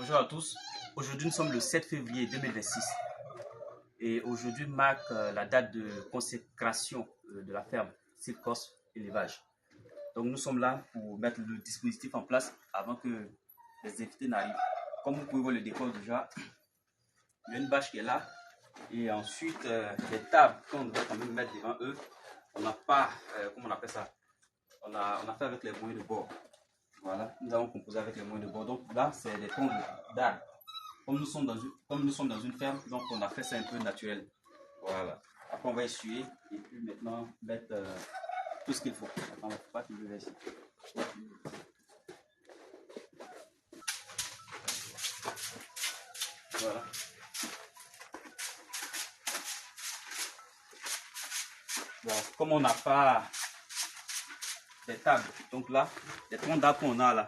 Bonjour à tous. Aujourd'hui, nous sommes le 7 février 2026 et aujourd'hui marque la date de consécration de la ferme Silkos Élevage. Donc, nous sommes là pour mettre le dispositif en place avant que les invités n'arrivent. Comme vous pouvez voir le décor déjà, il y a une bâche qui est là et ensuite les tables qu'on doit quand même mettre devant eux. On n'a pas, comment on appelle ça, on a fait avec les moyens de bord. Voilà, nous avons composé avec les moyens de bord. Donc là, c'est des troncs d'arbres. Comme nous sommes dans une ferme, donc on a fait ça un peu naturel. Voilà. Après, on va essuyer et puis maintenant mettre tout ce qu'il faut. Attends, il ne faut pas qu'il le laisse. Voilà. Bon, comme on n'a pas des tables, donc là, les troncs d'arbres qu'on a là,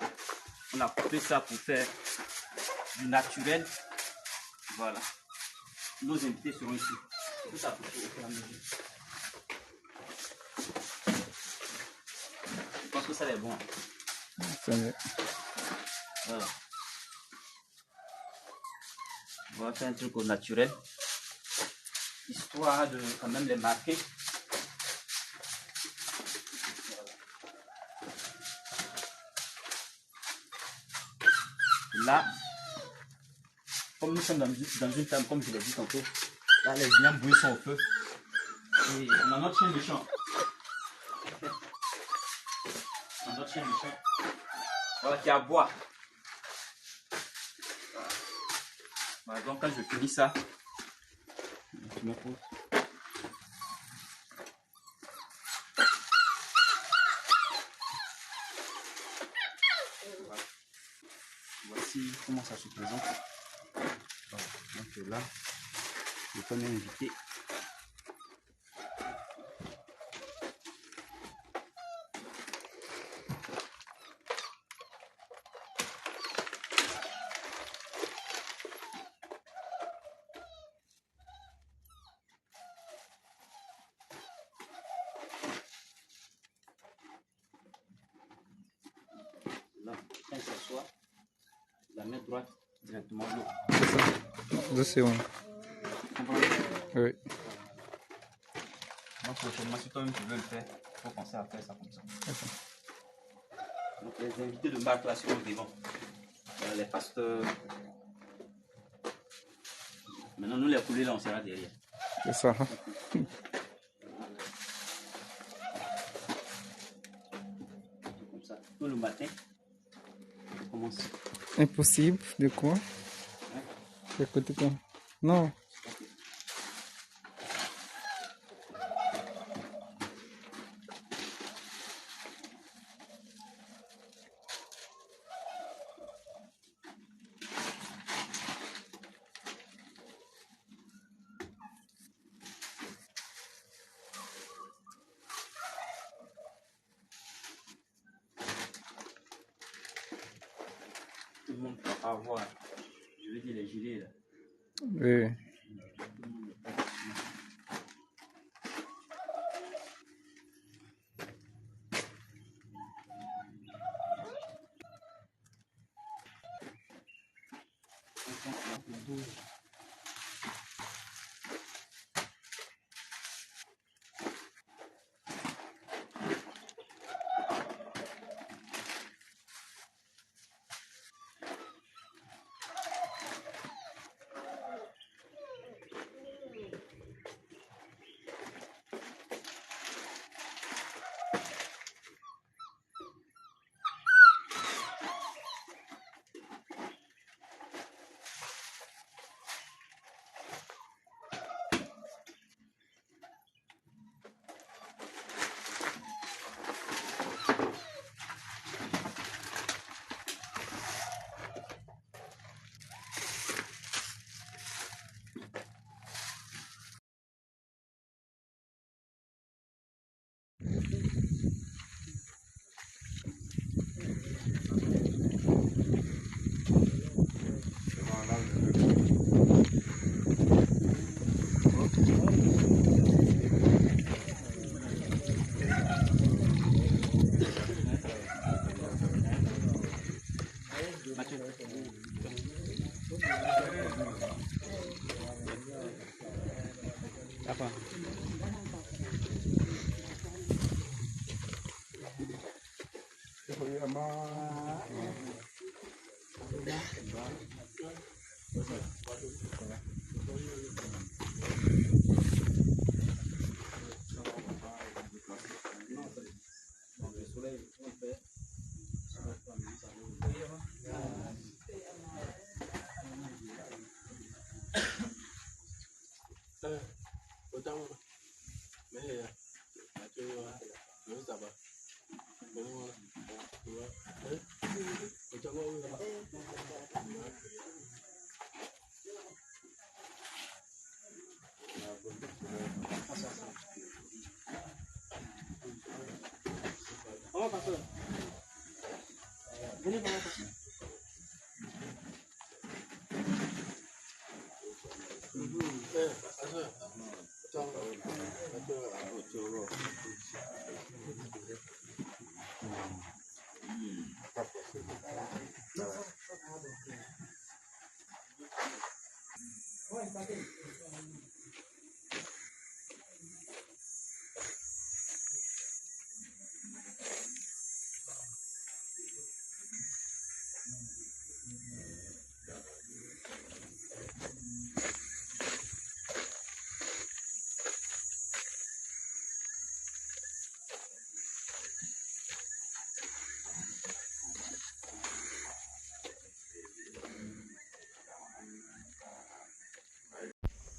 on a coupé ça pour faire du naturel. Voilà. Nos invités seront ici. Tout ça pour faire au fur et à mesure. Je pense que ça est bon. Voilà. On va faire un truc au naturel, histoire de quand même les marquer. Là, comme nous sommes dans une ferme, comme je l'ai dit tantôt, là les viandes bouillies sont au feu. Et on a notre chien méchant. On a notre chien méchant. Voilà, qui aboie. Voilà, donc quand je finis ça, je me pose. Voilà. Voici comment ça se présente. Voilà. Donc là, le premier invité. Là, quand il s'assoit, la main droite directement de l'eau. C'est bon. Oui. Donc, prochainement, si toi-même tu veux le faire, il faut penser à faire ça comme ça. Donc, les invités de marque là seront devant. Les pasteurs. Maintenant, nous les poulets là, on sera derrière. C'est ça. Comme ça. Tout le matin, on commence. Impossible, de quoi? De côté quoi? Non. Tout le monde ne peut pas avoir, je veux dire, les gilets là. Oui. Apa?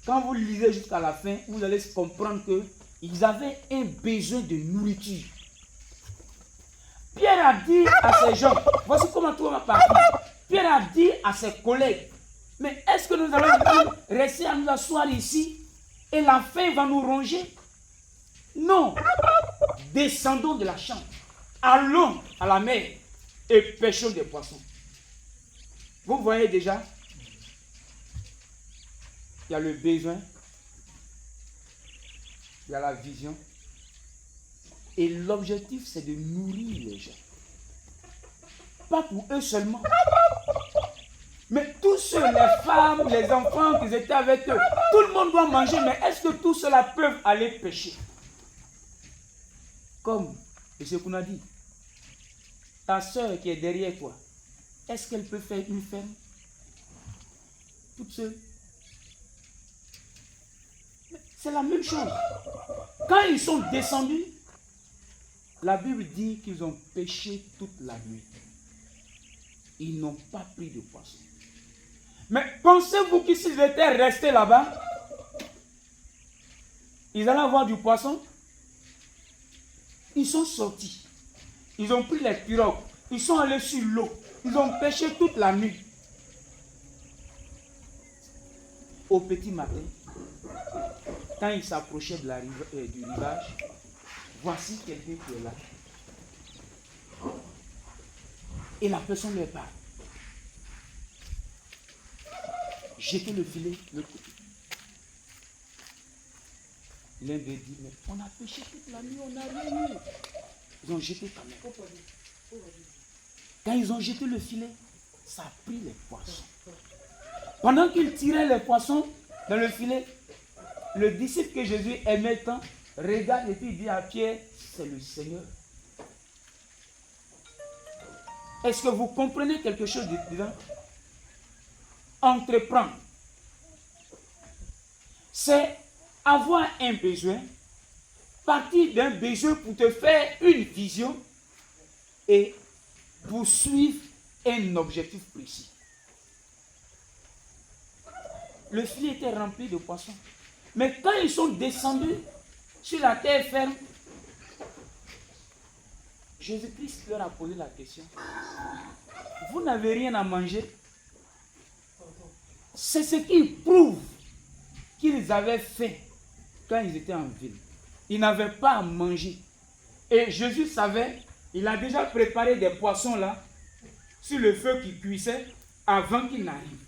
Quand vous lisez jusqu'à la fin, vous allez comprendre qu'ils avaient un besoin de nourriture. Pierre a dit à ses gens, voici comment tout va partir. Pierre a dit à ses collègues, mais est-ce que nous allons rester à nous asseoir ici et la faim va nous ronger? Non. Descendons de la chambre, allons à la mer et pêchons des poissons. Vous voyez déjà, il y a le besoin, il y a la vision. Et l'objectif, c'est de nourrir les gens. Pas pour eux seulement. Mais tous ceux, les femmes, les enfants qui étaient avec eux, tout le monde doit manger. Mais est-ce que tous ceux-là peuvent aller pêcher? Comme M. Kouna dit, ta soeur qui est derrière toi, est-ce qu'elle peut faire une ferme? Toute seule? C'est la même chose. Quand ils sont descendus, la Bible dit qu'ils ont pêché toute la nuit. Ils n'ont pas pris de poisson. Mais pensez-vous que s'ils étaient restés là-bas, ils allaient avoir du poisson? Ils sont sortis. Ils ont pris les pirogues. Ils sont allés sur l'eau. Ils ont pêché toute la nuit. Au petit matin, quand ils s'approchaient du rivage, voici quelqu'un qui est là. Et la personne leur parle. Jetez le filet de l'autre côté. L'un d'eux dit, mais on a pêché toute la nuit, on n'a rien eu. Ils ont jeté quand même. Quand ils ont jeté le filet, ça a pris les poissons. Pendant qu'ils tiraient les poissons dans le filet, le disciple que Jésus aimait tant regarde et puis dit à Pierre, c'est le Seigneur. Est-ce que vous comprenez quelque chose dedans? Entreprendre, c'est avoir un besoin, partir d'un besoin pour te faire une vision et poursuivre un objectif précis. Le filet était rempli de poissons. Mais quand ils sont descendus sur la terre ferme, Jésus-Christ leur a posé la question. Vous n'avez rien à manger? C'est ce qui prouve qu'ils avaient faim quand ils étaient en ville. Ils n'avaient pas à manger. Et Jésus savait, il a déjà préparé des poissons là, sur le feu qui cuisait, avant qu'ils n'arrivent.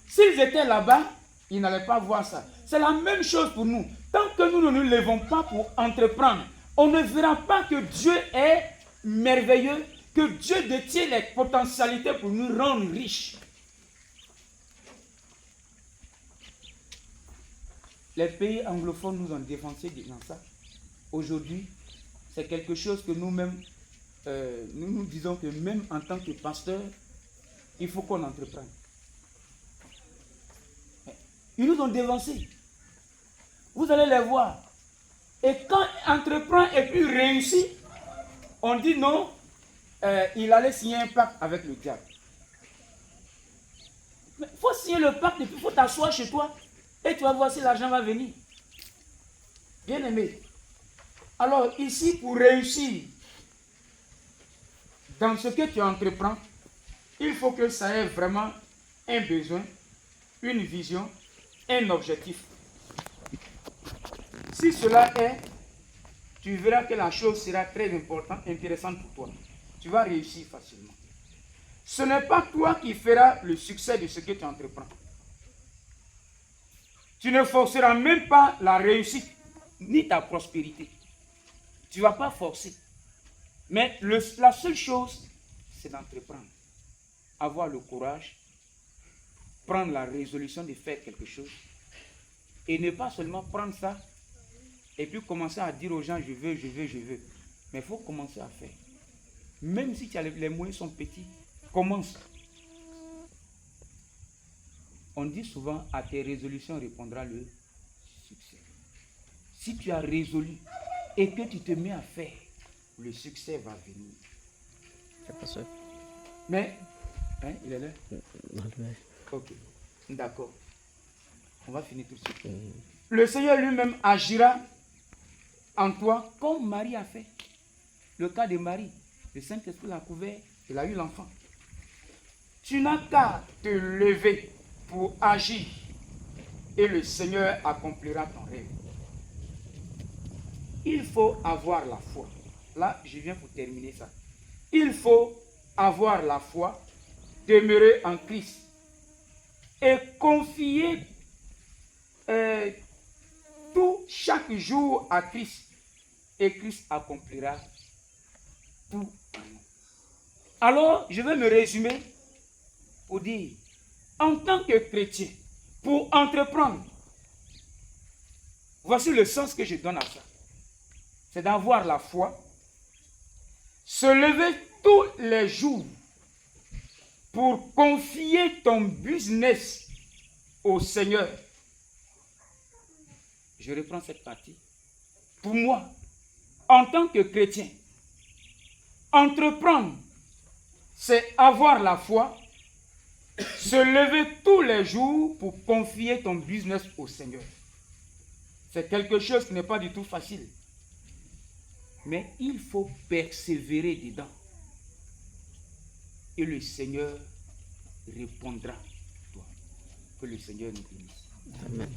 S'ils étaient là-bas, ils n'allaient pas voir ça. C'est la même chose pour nous. Tant que nous ne nous levons pas pour entreprendre, on ne verra pas que Dieu est merveilleux, que Dieu détient les potentialités pour nous rendre riches. les pays anglophones nous ont défoncé dans ça. Aujourd'hui, c'est quelque chose que nous-mêmes, nous disons que même en tant que pasteur, il faut qu'on entreprenne. Ils nous ont dévancés. Vous allez les voir. Et quand entreprend et puis réussit, on dit non, il allait signer un pacte avec le diable. Mais il faut signer le pacte et puis il faut t'asseoir chez toi et tu vas voir si l'argent va venir. Bien aimé. Alors ici, pour réussir dans ce que tu entreprends, il faut que ça ait vraiment un besoin, une vision, un objectif. Si cela est, tu verras que la chose sera très importante, intéressante pour toi. Tu vas réussir facilement. Ce n'est pas toi qui feras le succès de ce que tu entreprends. Tu ne forceras même pas la réussite, ni ta prospérité. Tu ne vas pas forcer. Mais la seule chose, c'est d'entreprendre. Avoir le courage, prendre la résolution de faire quelque chose, et ne pas seulement prendre ça, et puis commencer à dire aux gens, je veux. Mais il faut commencer à faire. Même si les moyens sont petits, commence. On dit souvent, à tes résolutions répondra le succès. Si tu as résolu et que tu te mets à faire, le succès va venir. C'est pas ça. Mais, il est là? Ok, d'accord. On va finir tout de suite. Le Seigneur lui-même agira en toi comme Marie a fait. Le cas de Marie, le Saint-Esprit l'a couvert, il a eu l'enfant. Tu n'as qu'à te lever pour agir et le Seigneur accomplira ton rêve. Il faut avoir la foi. Là, je viens pour terminer ça. Il faut avoir la foi, demeurer en Christ et confier tout chaque jour à Christ. Et Christ accomplira tout en nous. Alors, je vais me résumer pour dire, en tant que chrétien, pour entreprendre, voici le sens que je donne à ça. C'est d'avoir la foi, se lever tous les jours pour confier ton business au Seigneur. Je reprends cette partie. Pour moi, en tant que chrétien, entreprendre, c'est avoir la foi, se lever tous les jours pour confier ton business au Seigneur. C'est quelque chose qui n'est pas du tout facile. Mais il faut persévérer dedans. Et le Seigneur répondra à toi. Que le Seigneur nous bénisse. Amen.